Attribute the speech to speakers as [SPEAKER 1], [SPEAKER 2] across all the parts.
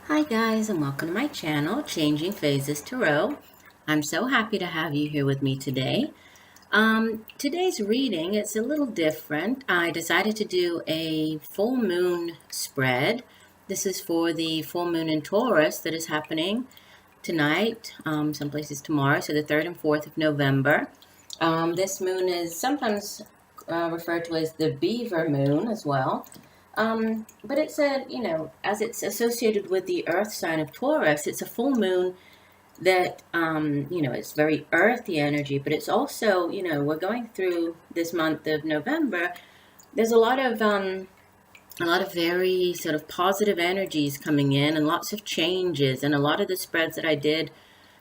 [SPEAKER 1] Hi guys, and welcome to my channel, Changing Phases Tarot. I'm so happy to have you here with me today. Today's reading, it's a little different. I decided to do a full moon spread. This is for the full moon in Taurus that is happening tonight, some places tomorrow, so the 3rd and 4th of November. This moon is sometimes referred to as the beaver moon as well. But it said, as it's associated with the earth sign of Taurus, it's a full moon that, it's very earthy energy, but it's also, we're going through this month of November. There's a lot of very sort of positive energies coming in and lots of changes, and a lot of the spreads that I did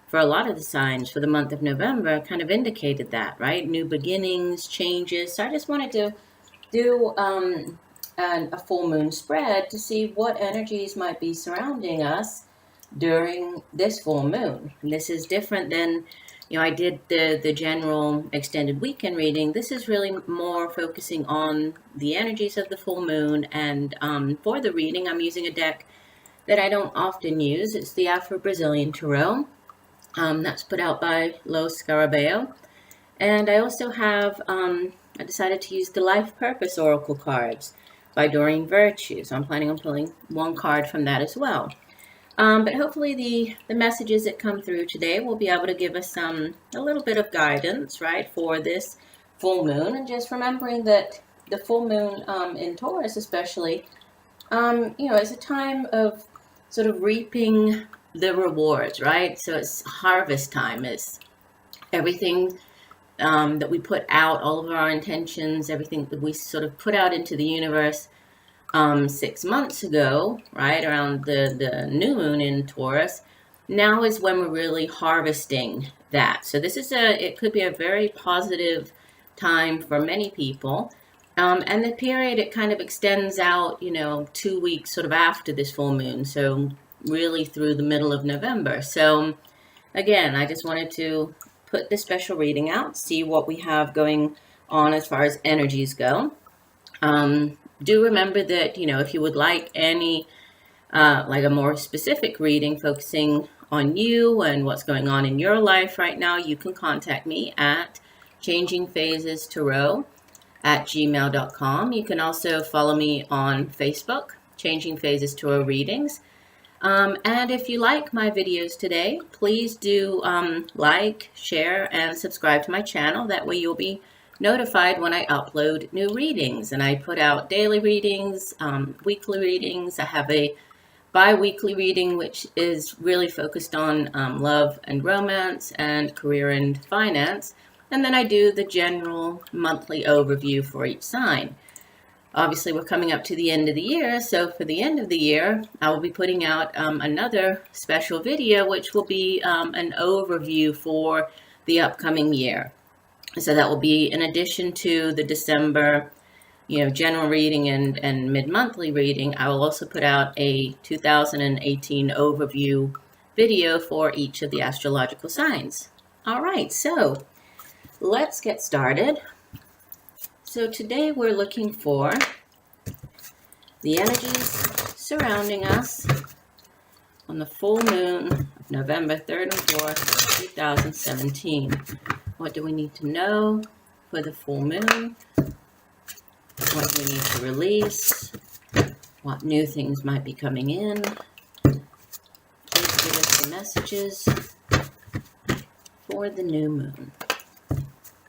[SPEAKER 1] for a lot of the signs for the month of November kind of indicated that, right? New beginnings, changes. So I just wanted to do a full moon spread to see what energies might be surrounding us during this full moon. And this is different than, I did the general extended weekend reading. This is really more focusing on the energies of the full moon. And for the reading, I'm using a deck that I don't often use. It's the Afro-Brazilian Tarot. That's put out by Los Scarabeo. And I also have, I decided to use the Life Purpose Oracle cards by Doreen Virtue. So I'm planning on pulling one card from that as well. But hopefully the messages that come through today will be able to give us a little bit of guidance, right, for this full moon. And just remembering that the full moon in Taurus especially, is a time of sort of reaping the rewards, right? So it's harvest time. It's everything that we put out, all of our intentions, everything that we sort of put out into the universe 6 months ago, right, around the new moon in Taurus. Now is when we're really harvesting that. So this is it could be a very positive time for many people. And the period, it kind of extends out, 2 weeks sort of after this full moon. So really through the middle of November. So again, I just wanted to put this special reading out, see what we have going on as far as energies go. Do remember that, if you would like any, like a more specific reading focusing on you and what's going on in your life right now, you can contact me at changingphasestarot@gmail.com. You can also follow me on Facebook, Changing Phases Tarot Readings. And if you like my videos today, please do like, share, and subscribe to my channel. That way you'll be notified when I upload new readings. And I put out daily readings, weekly readings. I have a bi-weekly reading, which is really focused on love and romance and career and finance. And then I do the general monthly overview for each sign. Obviously, we're coming up to the end of the year, so for the end of the year, I will be putting out another special video, which will be an overview for the upcoming year. So that will be in addition to the December, general reading and mid-monthly reading. I will also put out a 2018 overview video for each of the astrological signs. All right, so let's get started. So today we're looking for the energies surrounding us on the full moon of November 3rd and 4th, 2017. What do we need to know for the full moon? What do we need to release? What new things might be coming in? Please give us the messages for the new moon.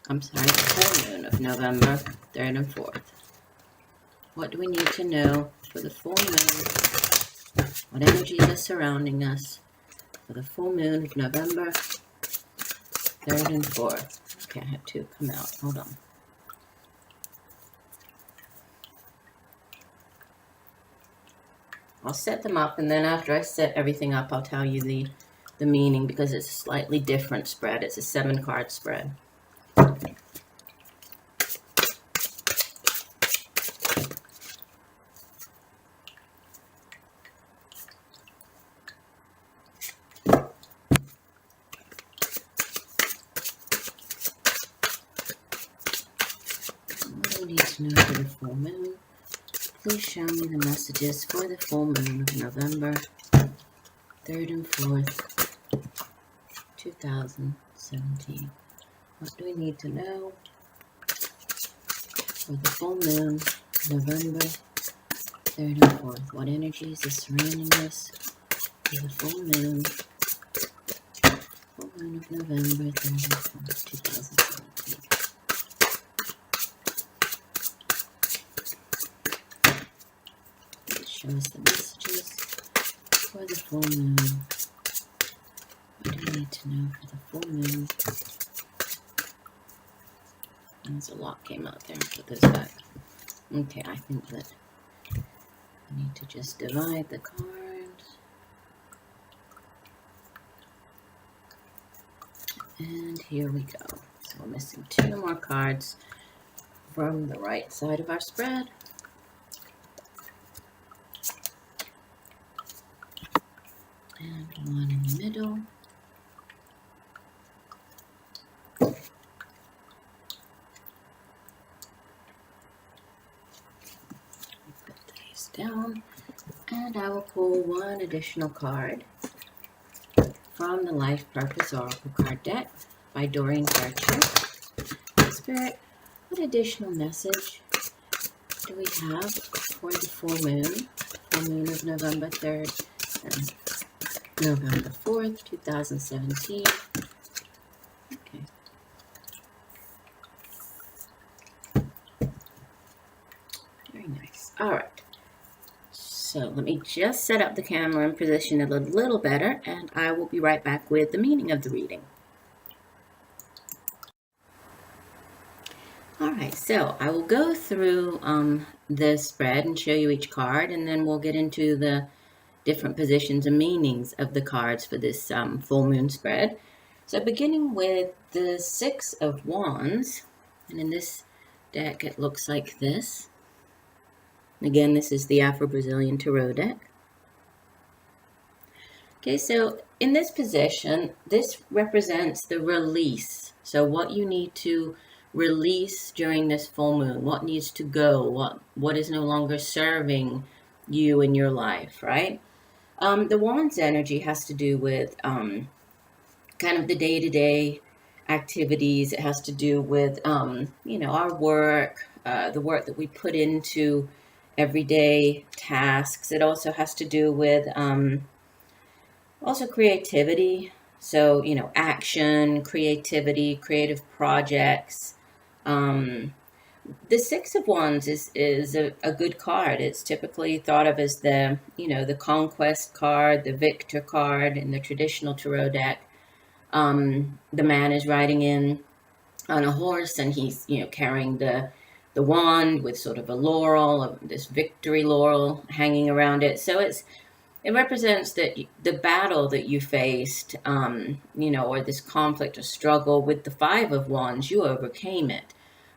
[SPEAKER 1] I'm sorry, the full moon of November 3rd and 4th. What do we need to know for the full moon? What energies are surrounding us for the full moon of November 3rd and 4th? Okay, I had two come out. Hold on. I'll set them up, and then after I set everything up, I'll tell you the meaning, because it's a slightly different spread. It's a 7-card spread. Need to know for the full moon. Please show me the messages for the full moon of November 3rd and 4th, 2017. What do we need to know for the full moon, November 3rd and 4th? What energies is surrounding us for the full moon of November 3rd and 4th, 2017? Show us the messages for the full moon. What do we need to know for the full moon? There's a lot came out there. Put this back. Okay, I think that I need to just divide the cards. And here we go. So we're missing 2 more cards from the right side of our spread. And 1 in the middle. Down, and I will pull 1 additional card from the Life Purpose Oracle card deck by Doreen Virtue. Spirit, what additional message do we have for the full moon of November 3rd and November 4th, 2017? Okay. Very nice. All right. So let me just set up the camera and position it a little better, and I will be right back with the meaning of the reading. All right, so I will go through the spread and show you each card, and then we'll get into the different positions and meanings of the cards for this full moon spread. So beginning with the 6 of Wands, and in this deck it looks like this. Again, this is the Afro-Brazilian Tarot deck. Okay, so in this position, this represents the release. So what you need to release during this full moon, what needs to go, what is no longer serving you in your life, right? The Wands energy has to do with kind of the day-to-day activities. It has to do with, our work, the work that we put into everyday tasks. It also has to do with also creativity. So, action, creativity, creative projects. The 6 of Wands is a good card. It's typically thought of as the conquest card, the victor card in the traditional tarot deck. The man is riding in on a horse, and he's, carrying the wand with sort of a laurel, this victory laurel hanging around it. So it represents that the battle that you faced, or this conflict or struggle with the 5 of Wands, you overcame it.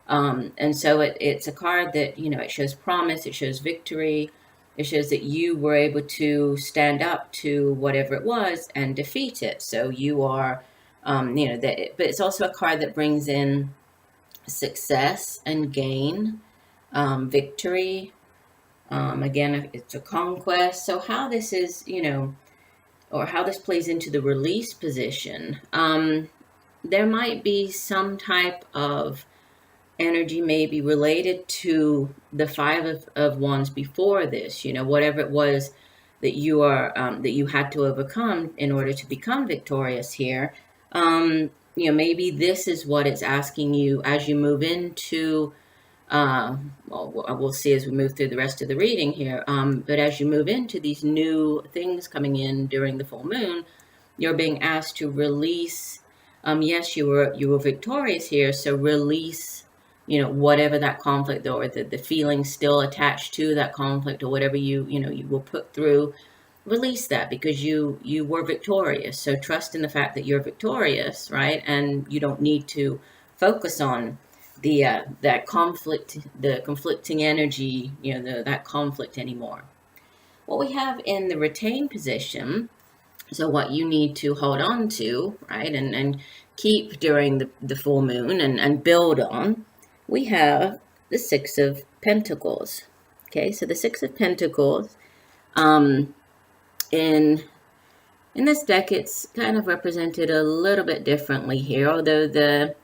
[SPEAKER 1] And so it's a card that, it shows promise, it shows victory, it shows that you were able to stand up to whatever it was and defeat it. So you are, but it's also a card that brings in success and gain, victory. Again, it's a conquest. So how this is, or how this plays into the release position, there might be some type of energy maybe related to the 5 of Wands before this, whatever it was that you are, that you had to overcome in order to become victorious here. Maybe this is what it's asking you as you move into, we'll see as we move through the rest of the reading here, but as you move into these new things coming in during the full moon, you're being asked to release, yes, you were victorious here, so release, whatever that conflict or the feeling still attached to that conflict or whatever you will put through. Release that because you were victorious. So trust in the fact that you're victorious, right? And you don't need to focus on that conflict, the conflicting energy, that conflict anymore. What we have in the retain position, so what you need to hold on to, right, and keep during the full moon and build on, we have the 6 of Pentacles. Okay, so the 6 of Pentacles, in In this deck, it's kind of represented a little bit differently here, although the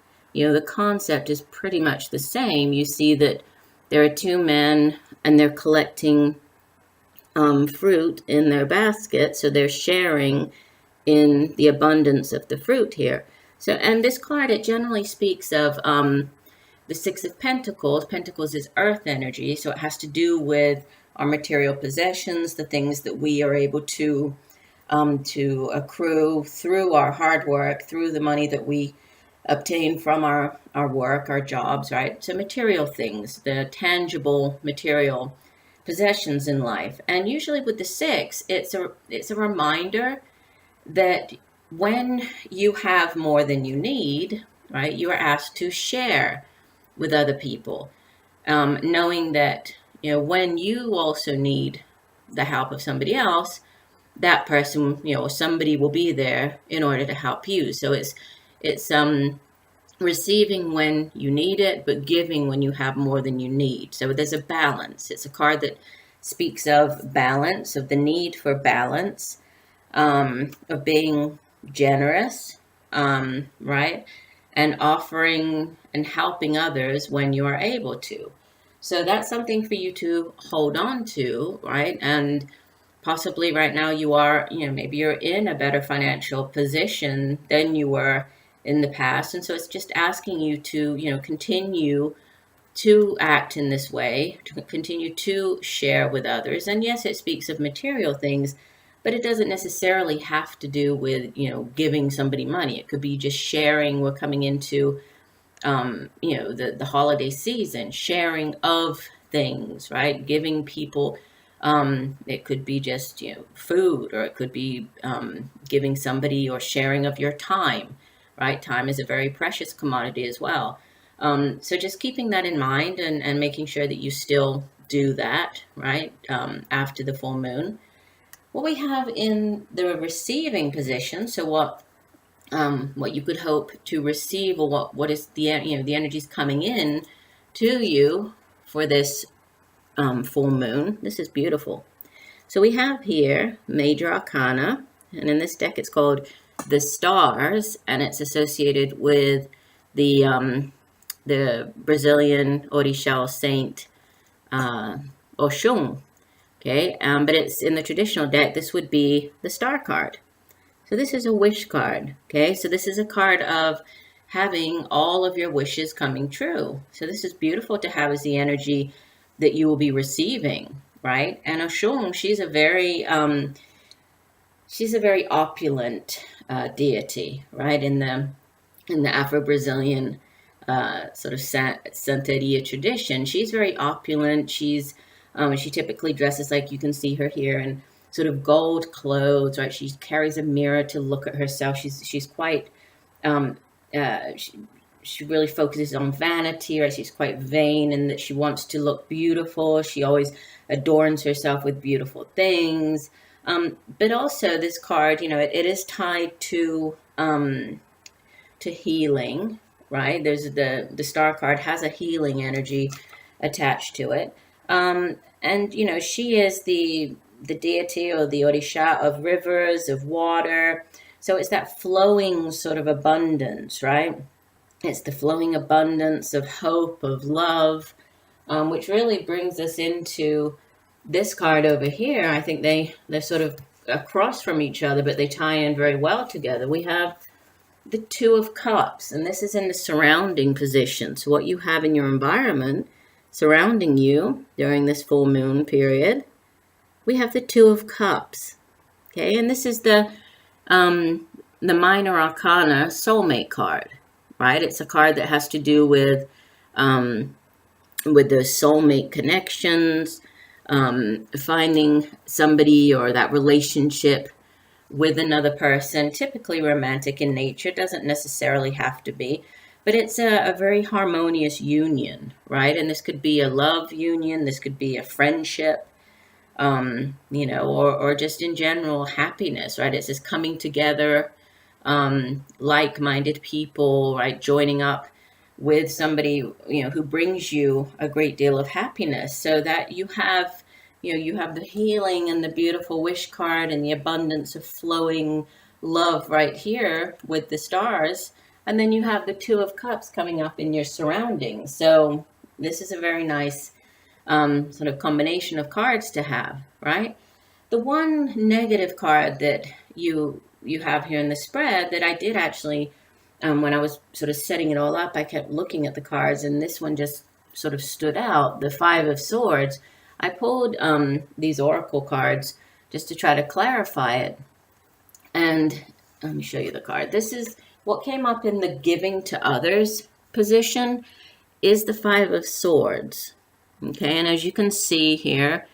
[SPEAKER 1] concept is pretty much the same. You see that there are two men and they're collecting fruit in their basket, so they're sharing in the abundance of the fruit here. So, and this card, it generally speaks of the Six of Pentacles. Pentacles is earth energy, so it has to do with our material possessions, the things that we are able to accrue through our hard work, through the money that we obtain from our work, our jobs, right? So material things, the tangible material possessions in life. And usually with the six, it's a reminder that when you have more than you need, right, you are asked to share with other people, knowing that, when you also need the help of somebody else, that person, somebody will be there in order to help you. So it's receiving when you need it, but giving when you have more than you need. So there's a balance. It's a card that speaks of balance, of the need for balance, of being generous, right? And offering and helping others when you are able to. So that's something for you to hold on to, right? And possibly right now you are, maybe you're in a better financial position than you were in the past. And so it's just asking you to, continue to act in this way, to continue to share with others. And yes, it speaks of material things, but it doesn't necessarily have to do with, giving somebody money. It could be just sharing. We're coming into, the holiday season, sharing of things, right? Giving people, it could be just, food, or it could be giving somebody or sharing of your time, right? Time is a very precious commodity as well. So just keeping that in mind and making sure that you still do that, right? After the full moon. What we have in the receiving position, so what you could hope to receive, or what is the energies coming in to you for this full moon. This is beautiful. So we have here Major Arcana, and in this deck it's called the Stars, and it's associated with the Brazilian Orixá saint Oxum. Okay, but it's in the traditional deck. This would be the Star card. So this is a wish card. Okay, so this is a card of having all of your wishes coming true. So this is beautiful to have as the energy that you will be receiving, right? And Oxum, she's a very opulent deity, right? In the Afro-Brazilian sort of Santeria tradition, she's very opulent. She typically dresses, like you can see her here, in sort of gold clothes, right? She carries a mirror to look at herself. She's quite she really focuses on vanity, right? She's quite vain, and that she wants to look beautiful. She always adorns herself with beautiful things. But also this card, it is tied to healing, right? There's the Star card has a healing energy attached to it. And she is the deity, or the Orisha, of rivers, of water. So it's that flowing sort of abundance, right? It's the flowing abundance of hope, of love, which really brings us into this card over here. I think they're sort of across from each other, but they tie in very well together. We have the Two of Cups, and this is in the surrounding position. So what you have in your environment surrounding you during this full moon period, we have the Two of Cups. Okay, and this is the minor arcana soulmate card, right? It's a card that has to do with the soulmate connections, finding somebody or that relationship with another person, typically romantic in nature, doesn't necessarily have to be, but it's a very harmonious union, right? And this could be a love union, this could be a friendship, or just in general happiness, right? It's this coming together, like-minded people, right? Joining up with somebody, who brings you a great deal of happiness, so that you have you have the healing and the beautiful wish card and the abundance of flowing love right here with the stars. And then you have the Two of Cups coming up in your surroundings. So this is a very nice sort of combination of cards to have, right? The one negative card that you have here in the spread that I did actually, when I was sort of setting it all up, I kept looking at the cards, and this one just sort of stood out, the Five of Swords. I pulled these oracle cards just to try to clarify it. And let me show you the card. This is what came up in the giving to others position, is the Five of Swords. Okay, and as you can see here,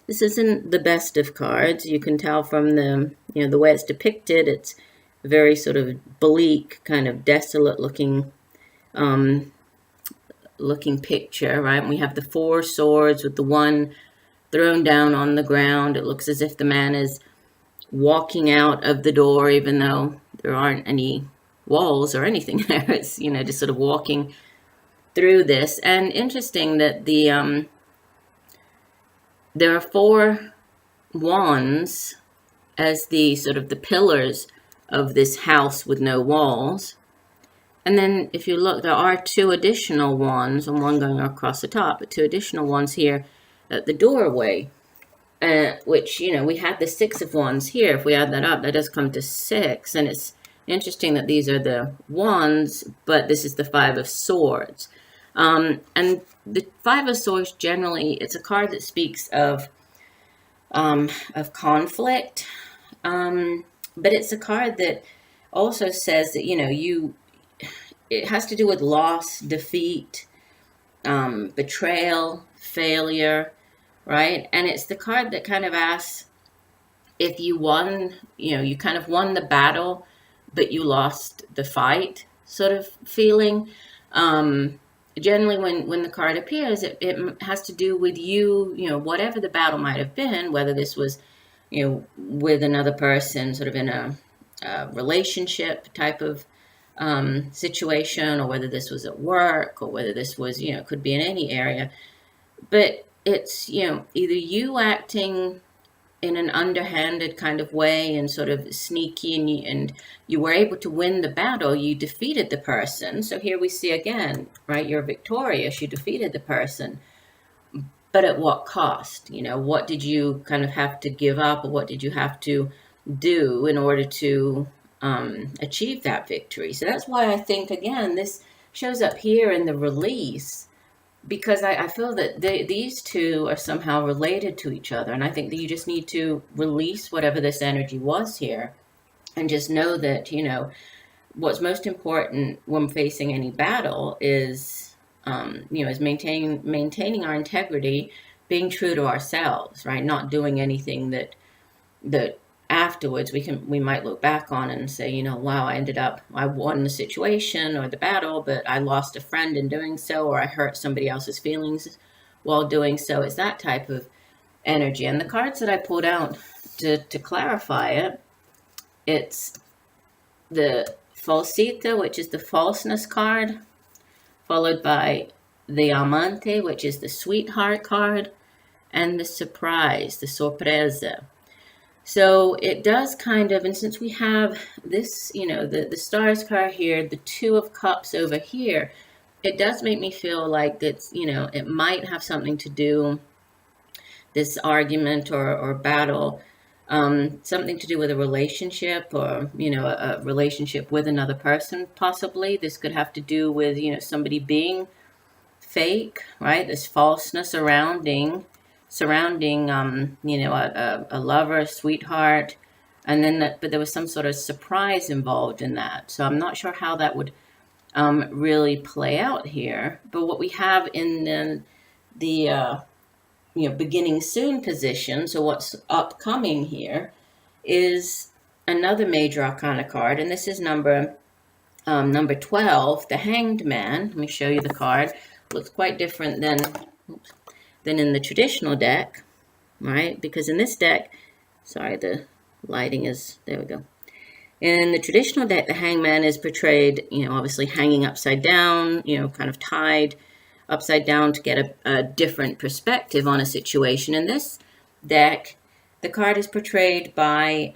[SPEAKER 1] this isn't the best of cards. You can tell from the, the way it's depicted, it's very sort of bleak, kind of desolate looking picture, right? And we have the Four Swords with the one thrown down on the ground. It looks as if the man is walking out of the door, even though there aren't any walls or anything there. It's, just sort of walking through this. And interesting that there are four wands as the sort of the pillars of this house with no walls. And then if you look, there are two additional wands, and one going across the top, but two additional ones here at the doorway, which, we had the Six of Wands here. If we add that up, that does come to 6. And it's interesting that these are the wands, but this is the Five of Swords. And the Five of Swords, generally, it's a card that speaks of conflict, but it's a card that also says that, it has to do with loss, defeat, betrayal, failure, right? And it's the card that kind of asks if you won, you kind of won the battle, but you lost the fight sort of feeling. Generally, when the card appears, it has to do with you, whatever the battle might have been, whether this was, with another person, sort of in a relationship type of situation, or whether this was at work, or whether this was, could be in any area. But it's, either you acting in an underhanded kind of way and sort of sneaky, and you were able to win the battle, you defeated the person. So here we see again, right, you're victorious, you defeated the person, but at what cost? What did you kind of have to give up, or what did you have to do in order to achieve that victory? So that's why I think, again, this shows up here in the release, because I feel that these two are somehow related to each other. And I think that you just need to release whatever this energy was here, and just know that, what's most important when facing any battle is, is maintaining our integrity, being true to ourselves, right? Not doing anything that afterwards we might look back on and say, wow, I won the situation or the battle, but I lost a friend in doing so, or I hurt somebody else's feelings while doing so. It's that type of energy. And the cards that I pulled out to clarify it, it's the Falsita, which is the falseness card, followed by the Amante, which is the sweetheart card, and the surprise, the sorpresa. So it does kind of, and since we have this, the stars card here, the Two of Cups over here, it does make me feel like that's, it might have something to do, this argument or battle, something to do with a relationship, or, a relationship with another person, possibly. This could have to do with, somebody being fake, right? This falseness surrounding, a lover, a sweetheart, and then but there was some sort of surprise involved in that. So I'm not sure how that would really play out here. But what we have in the beginning soon position, so what's upcoming here, is another major arcana card, and this is number 12, the Hanged Man. Let me show you the card. Looks quite different than in the traditional deck, right? Because in this deck, sorry, the lighting is, there we go. In the traditional deck, the Hangman is portrayed, obviously hanging upside down, kind of tied upside down to get a different perspective on a situation. In this deck. The card is portrayed by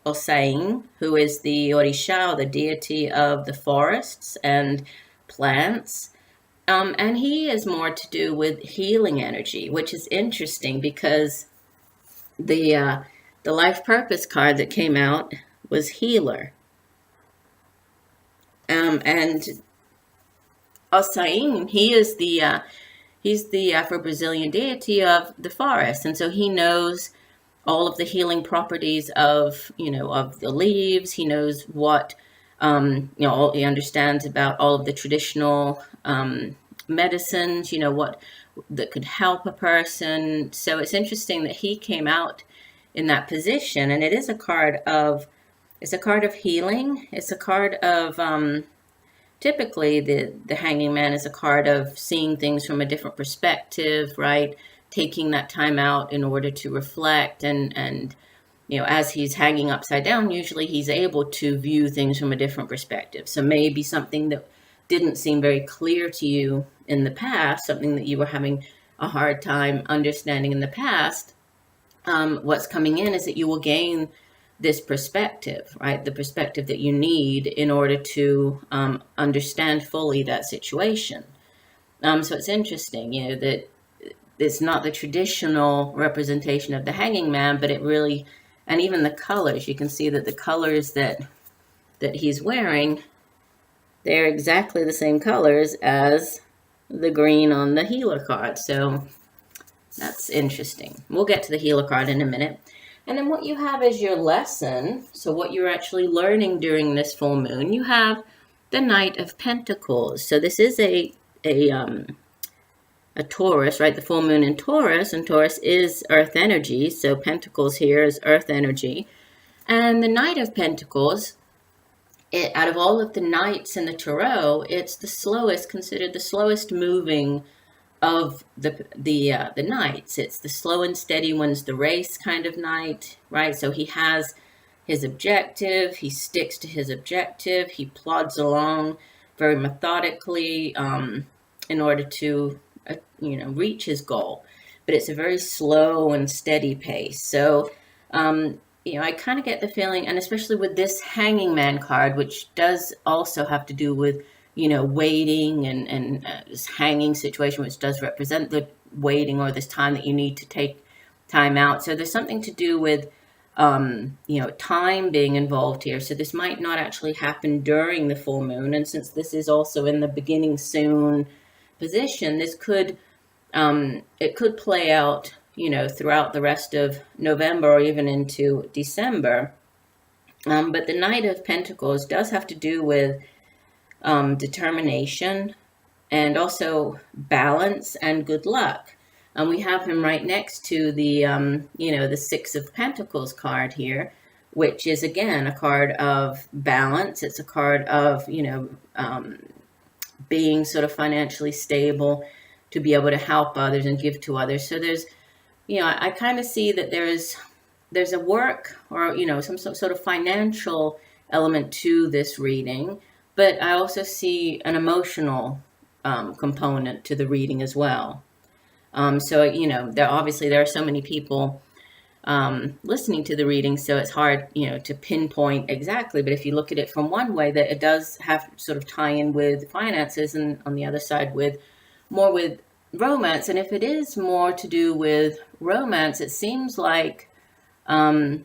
[SPEAKER 1] Osain, who is the Orisha, the deity of the forests and plants. And he is more to do with healing energy, which is interesting because the life purpose card that came out was healer. And Osain, he's the Afro-Brazilian deity of the forest, and so he knows all of the healing properties of of the leaves. He knows what he understands about all of the traditional medicines. What that could help a person. So it's interesting that he came out in that position, and it is a card of healing. It's a card of typically the hanging man is a card of seeing things from a different perspective, right? Taking that time out in order to reflect, and as he's hanging upside down, usually he's able to view things from a different perspective. So maybe something that didn't seem very clear to you in the past, something that you were having a hard time understanding in the past, what's coming in is that you will gain this perspective, right? The perspective that you need in order to understand fully that situation. So it's interesting, that it's not the traditional representation of the hanging man, but it really, and even the colors, you can see that the colors that he's wearing, they're exactly the same colors as the green on the healer card. So that's interesting. We'll get to the healer card in a minute. And then what you have is your lesson. So what you're actually learning during this full moon, you have the Knight of Pentacles. So this is a Taurus, right? The full moon in Taurus, and Taurus is earth energy. So Pentacles here is earth energy. And the Knight of Pentacles, out of all of the knights in the tarot, it's considered the slowest moving of the knights. It's the slow and steady one's the race kind of knight, right? So he has his objective, he sticks to his objective, he plods along very methodically in order to reach his goal. But it's a very slow and steady pace. So I kind of get the feeling, and especially with this Hanging Man card, which does also have to do with waiting and this hanging situation, which does represent the waiting or this time that you need to take time out. So there's something to do with, time being involved here. So this might not actually happen during the full moon. And since this is also in the beginning soon position, this could, it could play out, throughout the rest of November or even into December. But the Knight of Pentacles does have to do with determination and also balance and good luck. And we have him right next to the the Six of Pentacles card here, which is again a card of balance. It's a card of being sort of financially stable to be able to help others and give to others. So there's I kind of see that there's a work or some sort of financial element to this reading. But I also see an emotional component to the reading as well. So, there are so many people listening to the reading, so it's hard, to pinpoint exactly. But if you look at it from one way, that it does have sort of tie in with finances, and on the other side with romance. And if it is more to do with romance, it seems like it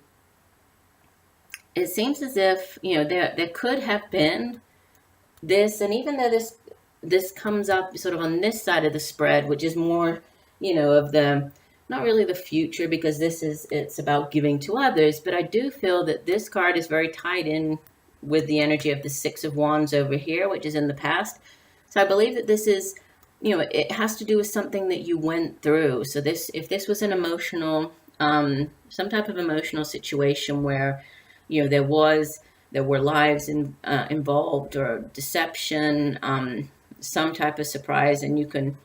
[SPEAKER 1] seems as if there could have been this, and even though this comes up sort of on this side of the spread, which is more of the not really the future, because it's about giving to others, but I do feel that this card is very tied in with the energy of the Six of Wands over here, which is in the past. So I believe that this is it has to do with something that you went through. So if this was an emotional some type of emotional situation where there were lives involved, or deception, some type of surprise, and you can,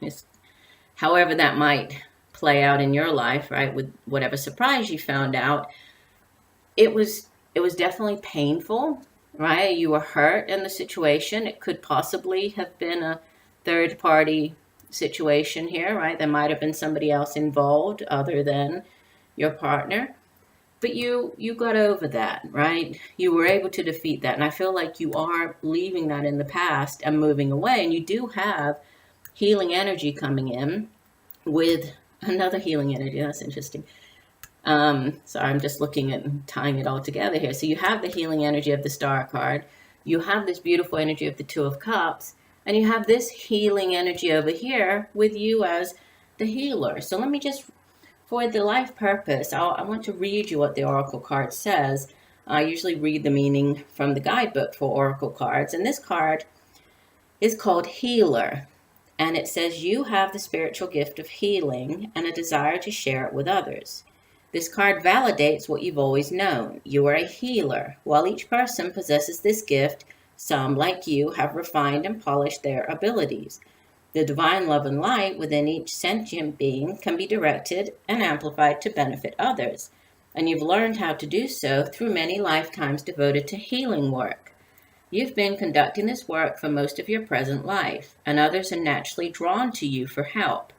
[SPEAKER 1] however that might play out in your life, right, with whatever surprise you found out, it was definitely painful, right? You were hurt in the situation. It could possibly have been a third party situation here, right? There might have been somebody else involved other than your partner. But you got over that, right? You were able to defeat that. And I feel like you are leaving that in the past and moving away. And you do have healing energy coming in with another healing energy. That's interesting. So I'm just looking at tying it all together here. So you have the healing energy of the Star card. You have this beautiful energy of the Two of Cups. And you have this healing energy over here with you as the healer. So let me just, for the life purpose, I want to read you what the Oracle card says. I usually read the meaning from the guidebook for Oracle cards. And this card is called Healer. And it says you have the spiritual gift of healing and a desire to share it with others. This card validates what you've always known. You are a healer. While each person possesses this gift, some, like you, have refined and polished their abilities. The divine love and light within each sentient being can be directed and amplified to benefit others. And you've learned how to do so through many lifetimes devoted to healing work. You've been conducting this work for most of your present life, and others are naturally drawn to you for help.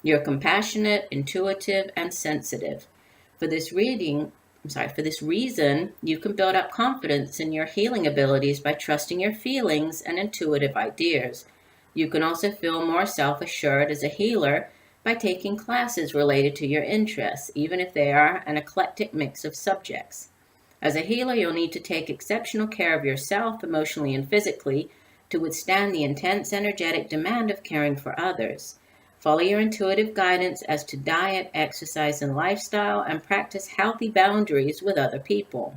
[SPEAKER 1] You're compassionate, intuitive, and sensitive. For this reason, you can build up confidence in your healing abilities by trusting your feelings and intuitive ideas. You can also feel more self-assured as a healer by taking classes related to your interests, even if they are an eclectic mix of subjects. As a healer, you'll need to take exceptional care of yourself, emotionally and physically, to withstand the intense energetic demand of caring for others. Follow your intuitive guidance as to diet, exercise, and lifestyle, and practice healthy boundaries with other people.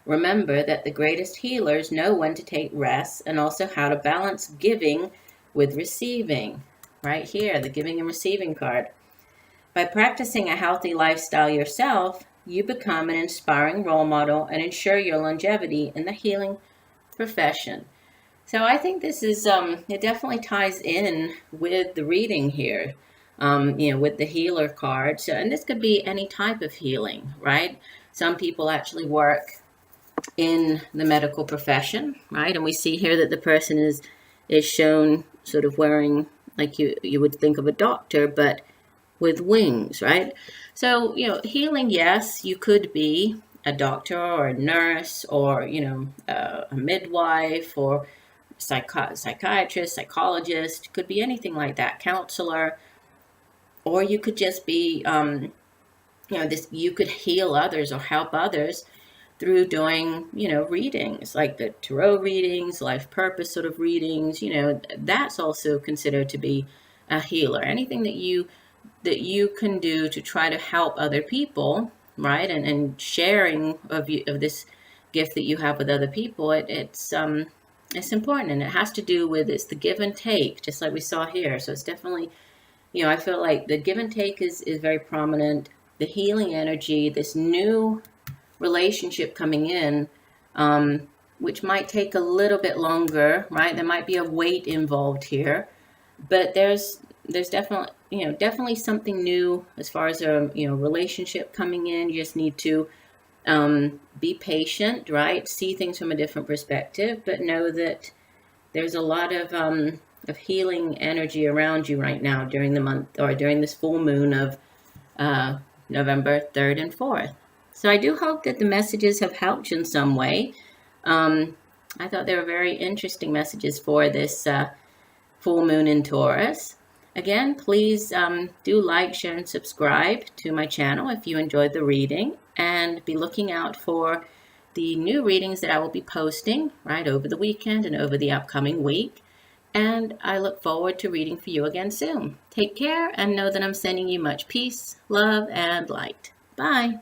[SPEAKER 1] Remember that the greatest healers know when to take rest and also how to balance giving with receiving. Right here, the giving and receiving card. By practicing a healthy lifestyle yourself, you become an inspiring role model and ensure your longevity in the healing profession. So I think this is, it definitely ties in with the reading here, with the healer card. So, and this could be any type of healing, right? Some people actually work in the medical profession, right? And we see here that the person is shown sort of wearing, like you would think of a doctor, but with wings, right? So, healing, yes, you could be a doctor or a nurse or, a midwife or psychiatrist, psychologist, could be anything like that, counselor, or you could just be, you could heal others or help others through doing, readings like the tarot readings, life purpose sort of readings, that's also considered to be a healer. Anything that you can do to try to help other people, right? And sharing of this gift that you have with other people, it's important, and it has to do with, it's the give and take, just like we saw here. So it's definitely, I feel like the give and take is very prominent. The healing energy, this new relationship coming in, which might take a little bit longer, right? There might be a wait involved here, but there's definitely something new as far as a relationship coming in. You just need to be patient, right? See things from a different perspective, but know that there's a lot of healing energy around you right now during the month, or during this full moon of November 3rd and 4th. So I do hope that the messages have helped you in some way. I thought they were very interesting messages for this full moon in Taurus. Again, please do like, share, and subscribe to my channel if you enjoyed the reading, and be looking out for the new readings that I will be posting right over the weekend and over the upcoming week. And I look forward to reading for you again soon. Take care, and know that I'm sending you much peace, love, and light. Bye.